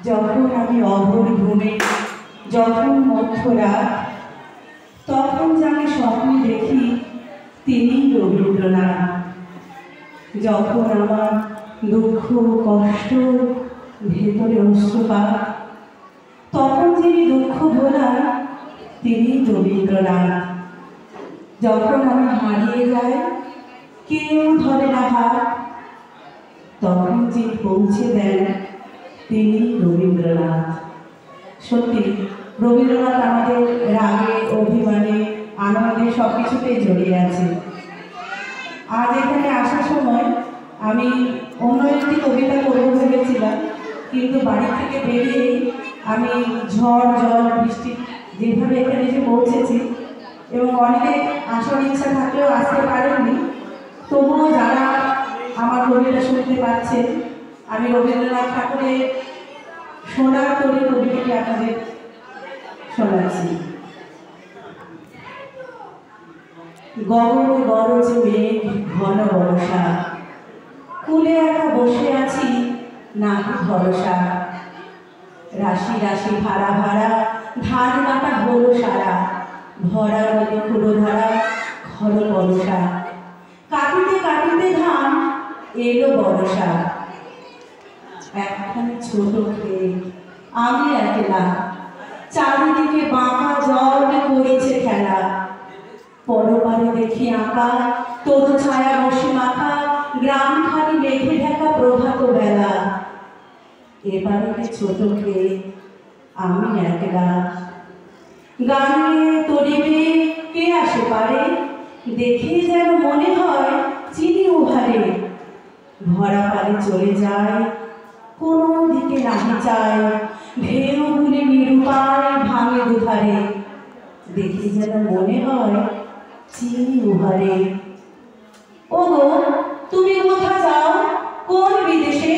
যখন আমি অঘোর ঘুমে, যখন মধ্যরাত, তখন যাকে স্বপ্নে দেখি তিনি রবীন্দ্রনাথ। যখন আমার দুঃখ কষ্ট ভেতরে অশ্রুপাত, তখন যিনি দুঃখ ভোলান তিনি রবীন্দ্রনাথ। যখন আমি হারিয়ে যাই, কেউ ধরে না হাত, তখন যিনি পৌঁছে দেন তিনি রবীন্দ্রনাথ। সত্যি রবীন্দ্রনাথ আমাদের রাগে অভিমানে আনন্দে সব কিছুতেই জড়িয়ে আছে। আজ এখানে আসার সময় আমি অন্য একটি কবিতা করবো ভেবেছিলাম, কিন্তু বাড়ি থেকে বেরিয়ে আমি ঝড় জল বৃষ্টি যেভাবে এখানে এসে পৌঁছেছি, এবং অনেকে আসার ইচ্ছা থাকলেও আসতে পারেননি, তবুও যারা আমার কবিতা শুনতে পাচ্ছেন, আমি রবীন্দ্রনাথ ঠাকুরের সোনার তরী কবিতাটি আপনাদের শোনাচ্ছি। গগনে গরজে মেঘ ঘন বর্ষা, কুলে একা বসে আছি নাহি ভরসা। রাশি রাশি ভাড়া ভাড়া ধান কাটা হলো সারা, ভরা নদী খুঁড়ো ধারা ঘন বর্ষা। কাটিতে কাটিতে ধান এলো বর্ষা, একখানি ছোট খেয়ে আমি একলা, চারিদিকে বাঁকা জল করেছে খেলা। পরপারে দেখি আঁকা তরু ছায়া বসে মাখা, গ্রামখানি মেঘে ঢাকা প্রভাত বেলা। এবারে ছোট খেয়ে আমি একলা, গানে তরিবে কে আসে পারে, দেখে যেন মনে হয় চিনি উহারে। ভরা পারে চলে যায় কোনো দিকে নাহি চায়, ঢেউগুলি নিরুপায় ভাঙে দুধারে। দেখে যেন মনে হয় চিনি উহারে। ওগো তুমি কোথা যাও কোন বিদেশে,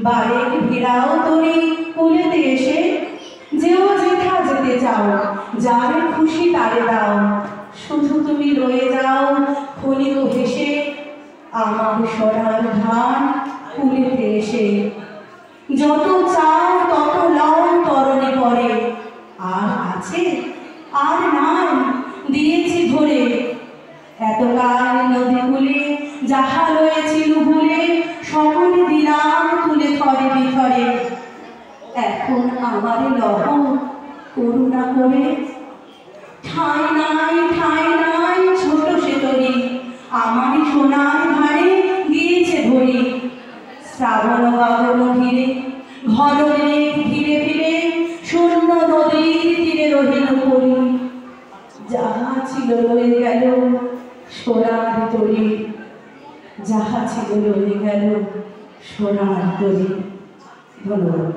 বারেক ভিড়াও তরি কুলেতে এসে। যেও যেথা যেতে চাও, যারে খুশি তারে দাও, শুধু তুমি রয়ে যাও ক্ষণিক হেসে আমার সোনার ধান কুলেতে এসে। যত চাও তত লাও তরণে পরে, আর আছে আর নাই দিয়েছি ধরে। এতকাল নদী কূলে যাহা রয়েছিল ভুলে, সকলে দিলাম তুলে থরে বিথরে। এখন আমার লহ করুণা করে, ঠাঁই নাই ছোট সে তরি, আমারই সোনার ধারে গিয়েছে ধরি। শ্রাবণ গগন ঘিরে ঘন মেঘ ধীরে ধীরে, শূন্য নদীর তীরে রহিল পরি। যাহা ছিল রয়ে গেল সোনার তরি, যাহা ছিল রয়ে গেল সোনার তরি। ধন্যবাদ।